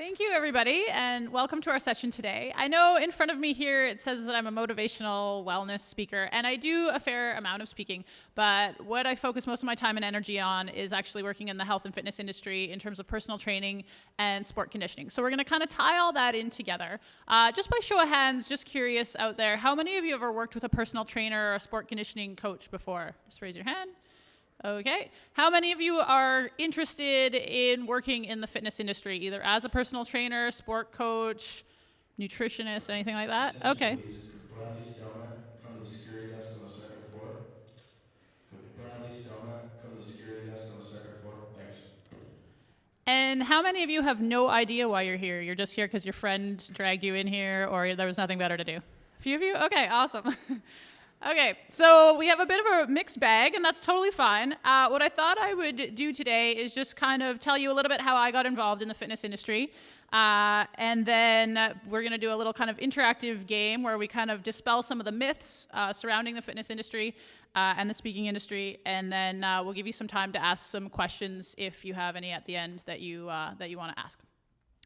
Thank you, everybody, and welcome to our session today. I know in front of me here it says that I'm a motivational wellness speaker, and I do a fair amount of speaking, but what I focus most of my time and energy on is actually working in the health and fitness industry in terms of personal training and sport conditioning. So we're going to kind of tie all that in together. Just by show of hands, just curious out there, how many of you have ever worked with a personal trainer or a sport conditioning coach before? Just raise your hand. Okay. How many of you are interested in working in the fitness industry, either as a personal trainer, sport coach, nutritionist, anything like that? Okay. Please, could Bradley Stelman come to the security desk on the second floor? Could Bradley Stelman come to the security desk on the second floor? Thanks. And how many of you have no idea why you're here? You're just here because your friend dragged you in here or there was nothing better to do? A few of you? Okay, awesome. Okay, so we have a bit of a mixed bag, and that's totally fine. What I thought I would do today is just kind of tell you a little bit how I got involved in the fitness industry, and then we're going to do a little kind of interactive game where we kind of dispel some of the myths surrounding the fitness industry and the speaking industry, and then we'll give you some time to ask some questions if you have any at the end that you want to ask.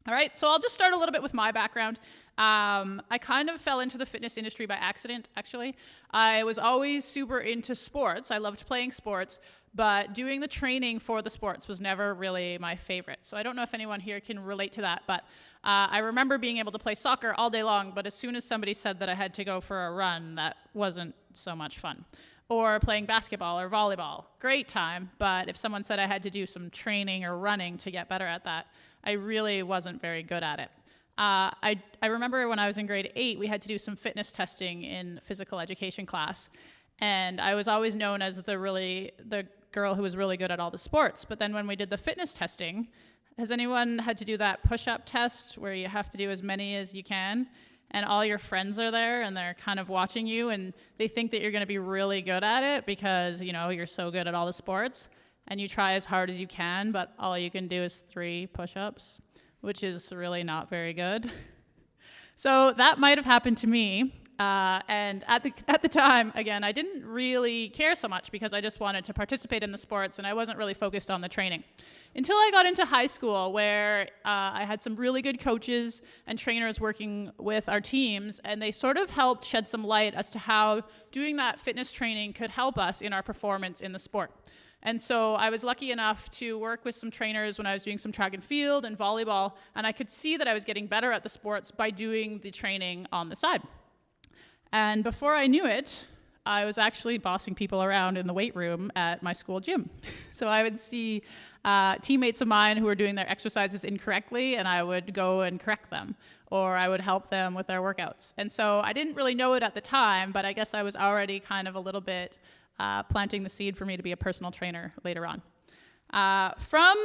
All right, so I'll just start a little bit with my background. I kind of fell into the fitness industry by accident, actually. I was always super into sports. I loved playing sports, but doing the training for the sports was never really my favorite. So I don't know if anyone here can relate to that, but I remember being able to play soccer all day long, but as soon as somebody said that I had to go for a run, that wasn't so much fun. Or playing basketball or volleyball, great time, but if someone said I had to do some training or running to get better at that, I really wasn't very good at it. I remember when I was in grade 8, we had to do some fitness testing in physical education class, and I was always known as the girl who was really good at all the sports. But then when we did the fitness testing, has anyone had to do that push-up test where you have to do as many as you can, and all your friends are there and they're kind of watching you, and they think that you're going to be really good at it because you're so good at all the sports, and you try as hard as you can, but all you can do is 3 push-ups, which is really not very good. So that might have happened to me. And at the time, again, I didn't really care so much because I just wanted to participate in the sports and I wasn't really focused on the training. Until I got into high school where I had some really good coaches and trainers working with our teams, and they sort of helped shed some light as to how doing that fitness training could help us in our performance in the sport. And so I was lucky enough to work with some trainers when I was doing some track and field and volleyball, and I could see that I was getting better at the sports by doing the training on the side. And before I knew it, I was actually bossing people around in the weight room at my school gym. So I would see teammates of mine who were doing their exercises incorrectly, and I would go and correct them, or I would help them with their workouts. And so I didn't really know it at the time, but I guess I was already kind of a little bit planting the seed for me to be a personal trainer later on. From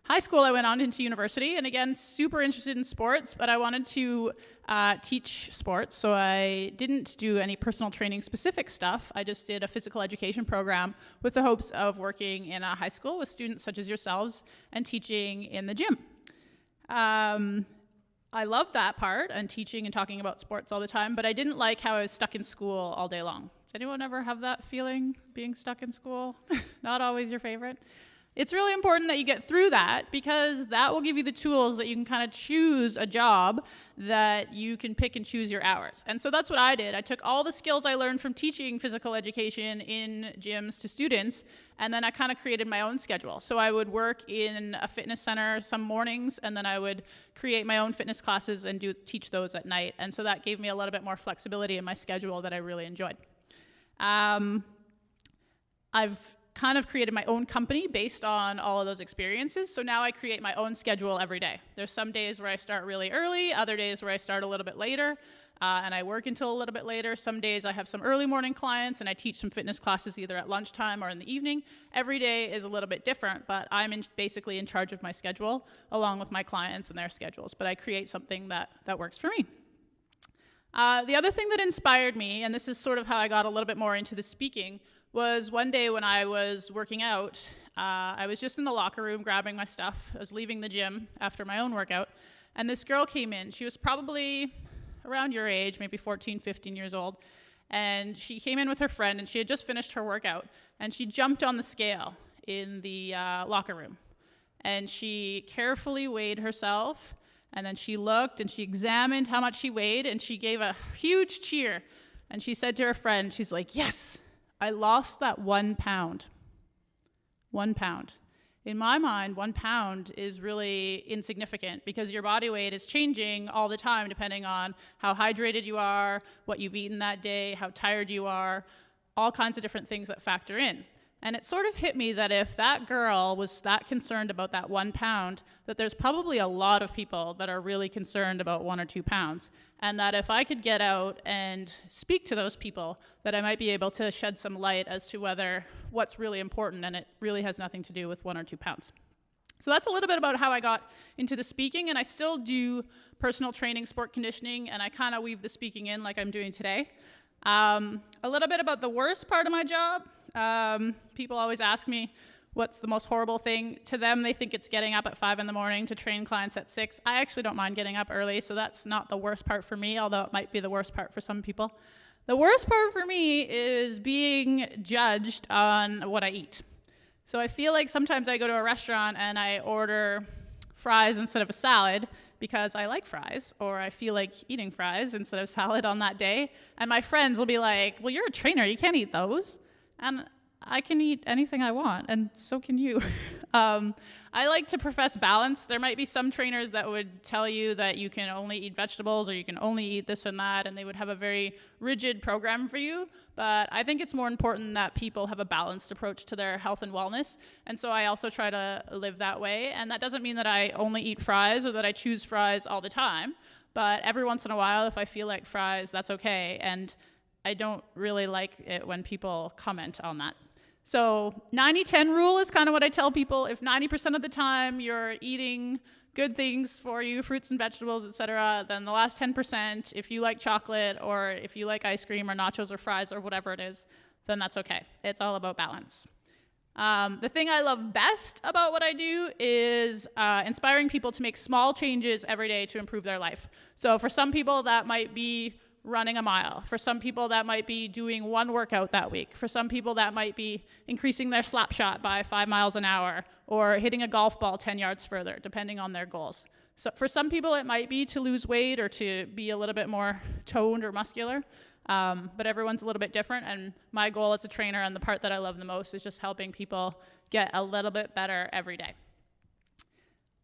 high school, I went on into university, and again, super interested in sports, but I wanted to teach sports, so I didn't do any personal training specific stuff. I just did a physical education program with the hopes of working in a high school with students such as yourselves and teaching in the gym. I loved that part and teaching and talking about sports all the time, but I didn't like how I was stuck in school all day long. Does anyone ever have that feeling, being stuck in school? Not always your favorite? It's really important that you get through that because that will give you the tools that you can kind of choose a job that you can pick and choose your hours. And so that's what I did. I took all the skills I learned from teaching physical education in gyms to students, and then I kind of created my own schedule. So I would work in a fitness center some mornings, and then I would create my own fitness classes and teach those at night. And so that gave me a little bit more flexibility in my schedule that I really enjoyed. I've kind of created my own company based on all of those experiences. So now I create my own schedule every day. There's some days where I start really early, other days where I start a little bit later, and I work until a little bit later. Some days I have some early morning clients and I teach some fitness classes either at lunchtime or in the evening. Every day is a little bit different, but I'm basically in charge of my schedule along with my clients and their schedules. But I create something that works for me. The other thing that inspired me, and this is sort of how I got a little bit more into the speaking, was one day when I was working out, I was just in the locker room grabbing my stuff. I was leaving the gym after my own workout, and this girl came in. She was probably around your age, maybe 14, 15 years old, and she came in with her friend, and she had just finished her workout, and she jumped on the scale in the locker room. and she carefully weighed herself, and then she looked and she examined how much she weighed, and she gave a huge cheer. And she said to her friend, she's like, "Yes, I lost that 1 pound. 1 pound." In my mind, 1 pound is really insignificant because your body weight is changing all the time depending on how hydrated you are, what you've eaten that day, how tired you are, all kinds of different things that factor in. And it sort of hit me that if that girl was that concerned about that 1 pound, that there's probably a lot of people that are really concerned about 1 or 2 pounds. And that if I could get out and speak to those people, that I might be able to shed some light as to whether what's really important, and it really has nothing to do with 1 or 2 pounds. So that's a little bit about how I got into the speaking, and I still do personal training, sport conditioning, and I kind of weave the speaking in like I'm doing today. A little bit about the worst part of my job. People always ask me what's the most horrible thing. To them, they think it's getting up at 5 in the morning to train clients at 6. I actually don't mind getting up early, so that's not the worst part for me, although it might be the worst part for some people. The worst part for me is being judged on what I eat. So I feel like sometimes I go to a restaurant and I order fries instead of a salad because I like fries, or I feel like eating fries instead of salad on that day. And my friends will be like, "Well, you're a trainer, you can't eat those." And I can eat anything I want, and so can you. I like to profess balance. There might be some trainers that would tell you that you can only eat vegetables or you can only eat this and that, and they would have a very rigid program for you. But I think it's more important that people have a balanced approach to their health and wellness. And so I also try to live that way. And that doesn't mean that I only eat fries or that I choose fries all the time. But every once in a while, if I feel like fries, that's okay. And I don't really like it when people comment on that. So 90-10 rule is kind of what I tell people. If 90% of the time you're eating good things for you, fruits and vegetables, etc., then the last 10%, if you like chocolate or if you like ice cream or nachos or fries or whatever it is, then that's okay. It's all about balance. The thing I love best about what I do is inspiring people to make small changes every day to improve their life. So for some people, that might be running a mile. For some people, that might be doing one workout that week. For some people, that might be increasing their slap shot by 5 miles an hour or hitting a golf ball 10 yards further, depending on their goals. So for some people, it might be to lose weight or to be a little bit more toned or muscular, but everyone's a little bit different. And my goal as a trainer, and the part that I love the most, is just helping people get a little bit better every day.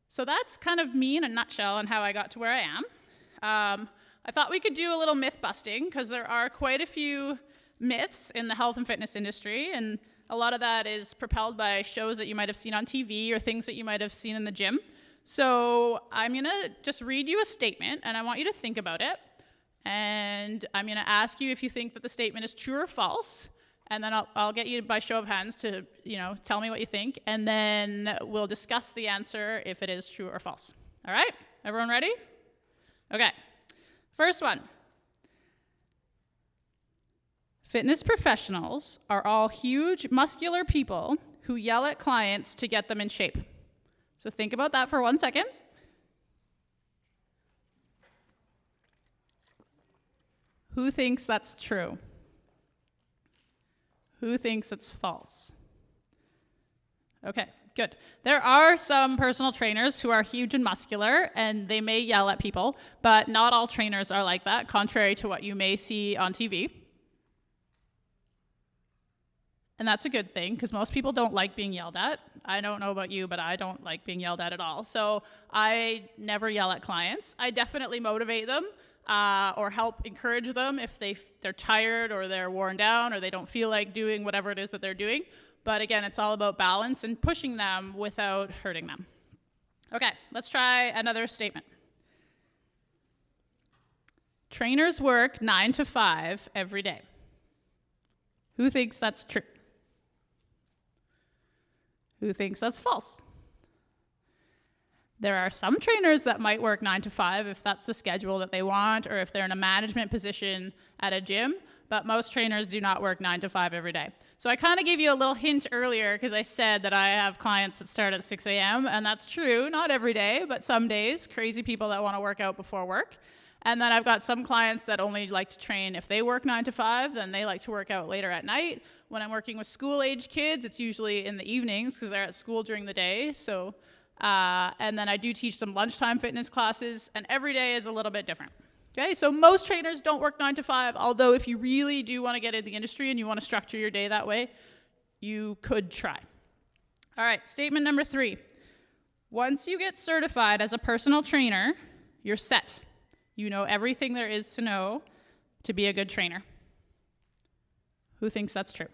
So that's kind of me in a nutshell on how I got to where I am. I thought we could do a little myth busting because there are quite a few myths in the health and fitness industry, and a lot of that is propelled by shows that you might have seen on TV or things that you might have seen in the gym. So I'm going to just read you a statement, and I want you to think about it. And I'm going to ask you if you think that the statement is true or false, and then I'll get you by show of hands to tell me what you think, and then we'll discuss the answer if it is true or false. All right? Everyone ready? Okay. First one. Fitness professionals are all huge, muscular people who yell at clients to get them in shape. So think about that for 1 second. Who thinks that's true? Who thinks it's false? Okay, good. There are some personal trainers who are huge and muscular, and they may yell at people, but not all trainers are like that, contrary to what you may see on TV. And that's a good thing, because most people don't like being yelled at. I don't know about you, but I don't like being yelled at all. So I never yell at clients. I definitely motivate them or help encourage them if they're tired or they're worn down or they don't feel like doing whatever it is that they're doing. But again, it's all about balance and pushing them without hurting them. Okay, let's try another statement. Trainers work 9 to 5 every day. Who thinks that's true? Who thinks that's false? There are some trainers that might work 9 to 5 if that's the schedule that they want or if they're in a management position at a gym, but most trainers do not work 9 to 5 every day. So I kind of gave you a little hint earlier because I said that I have clients that start at 6 a.m., and that's true, not every day, but some days, crazy people that want to work out before work. And then I've got some clients that only like to train if they work 9 to 5, then they like to work out later at night. When I'm working with school-age kids, it's usually in the evenings because they're at school during the day. So And then I do teach some lunchtime fitness classes, and every day is a little bit different. Okay, so most trainers don't work 9 to 5, although if you really do want to get in the industry and you want to structure your day that way, you could try. All right, statement number 3. Once you get certified as a personal trainer, you're set. You know everything there is to know to be a good trainer. Who thinks that's true?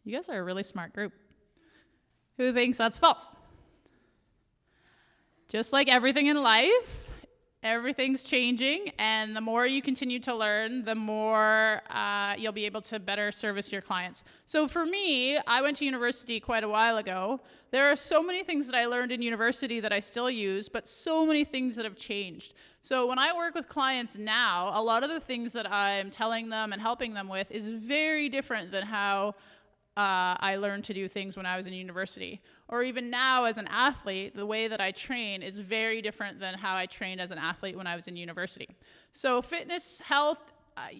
You guys are a really smart group. Who thinks that's false? Just like everything in life, everything's changing, and the more you continue to learn, the more you'll be able to better service your clients. So for me, I went to university quite a while ago. There are so many things that I learned in university that I still use, but so many things that have changed. So when I work with clients now, a lot of the things that I'm telling them and helping them with is very different than how I learned to do things when I was in university. Or even now as an athlete, the way that I train is very different than how I trained as an athlete when I was in university. So fitness, health,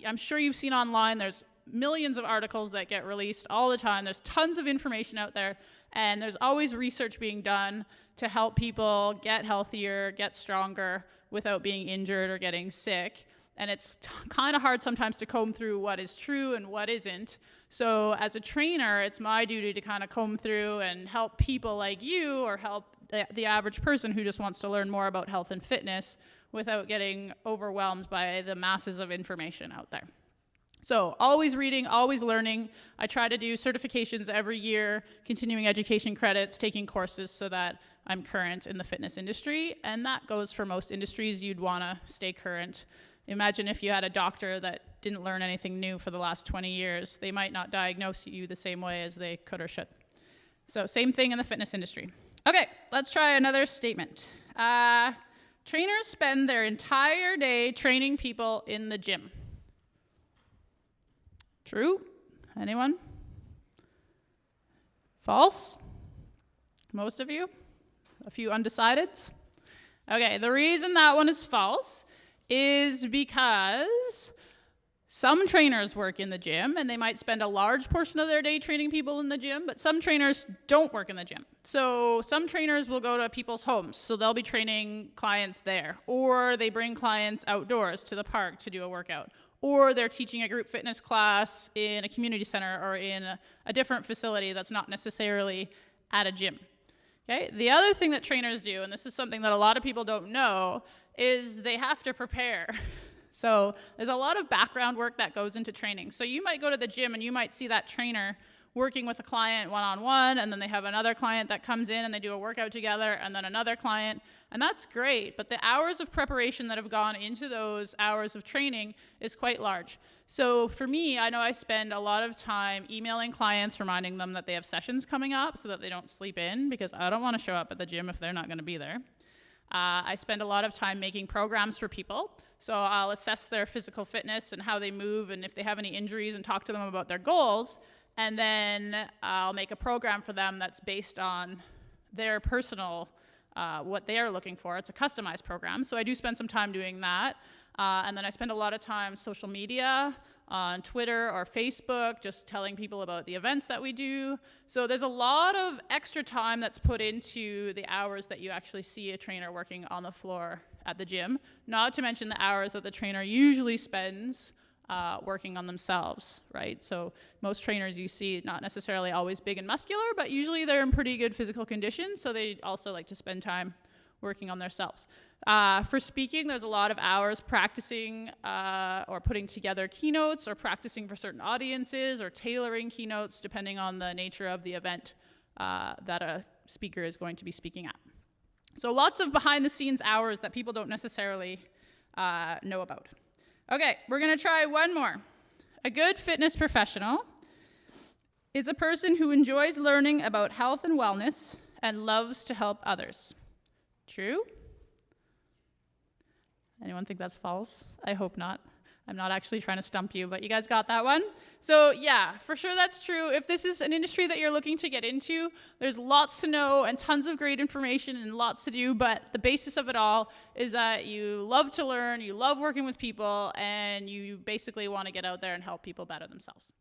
I'm sure you've seen online, there's millions of articles that get released all the time. There's tons of information out there, and there's always research being done to help people get healthier, get stronger without being injured or getting sick. And it's kind of hard sometimes to comb through what is true and what isn't. So as a trainer, it's my duty to kind of comb through and help people like you, or help the average person who just wants to learn more about health and fitness without getting overwhelmed by the masses of information out there. So always reading, always learning. I try to do certifications every year, continuing education credits, taking courses so that I'm current in the fitness industry. And that goes for most industries. You'd want to stay current. Imagine if you had a doctor that didn't learn anything new for the last 20 years. They might not diagnose you the same way as they could or should. So same thing in the fitness industry. Okay, let's try another statement. Trainers spend their entire day training people in the gym. True? Anyone? False? Most of you? A few undecideds? Okay, the reason that one is false is because some trainers work in the gym and they might spend a large portion of their day training people in the gym, but some trainers don't work in the gym. So some trainers will go to people's homes, so they'll be training clients there, or they bring clients outdoors to the park to do a workout, or they're teaching a group fitness class in a community center or in a different facility that's not necessarily at a gym. Okay? The other thing that trainers do, and this is something that a lot of people don't know, is they have to prepare. So there's a lot of background work that goes into training. So you might go to the gym and you might see that trainer working with a client one-on-one, and then they have another client that comes in and they do a workout together, and then another client, and that's great, but the hours of preparation that have gone into those hours of training is quite large. So for me, I know I spend a lot of time emailing clients, reminding them that they have sessions coming up so that they don't sleep in, because I don't want to show up at the gym if they're not going to be there. I spend a lot of time making programs for people. So I'll assess their physical fitness and how they move and if they have any injuries and talk to them about their goals. And then I'll make a program for them that's based on their personal, what they are looking for. It's a customized program. So I do spend some time doing that. And then I spend a lot of time social media, on Twitter or Facebook, just telling people about the events that we do. So there's a lot of extra time that's put into the hours that you actually see a trainer working on the floor at the gym, not to mention the hours that the trainer usually spends working on themselves, right? So most trainers you see, not necessarily always big and muscular, but usually they're in pretty good physical condition, so they also like to spend time working on themselves. For speaking, there's a lot of hours practicing or putting together keynotes, or practicing for certain audiences, or tailoring keynotes depending on the nature of the event that a speaker is going to be speaking at. So lots of behind the scenes hours that people don't necessarily know about. Okay, we're gonna try one more. A good fitness professional is a person who enjoys learning about health and wellness and loves to help others. True? Anyone think that's false? I hope not. I'm not actually trying to stump you, but you guys got that one? So yeah, for sure that's true. If this is an industry that you're looking to get into, there's lots to know and tons of great information and lots to do, but the basis of it all is that you love to learn, you love working with people, and you basically want to get out there and help people better themselves.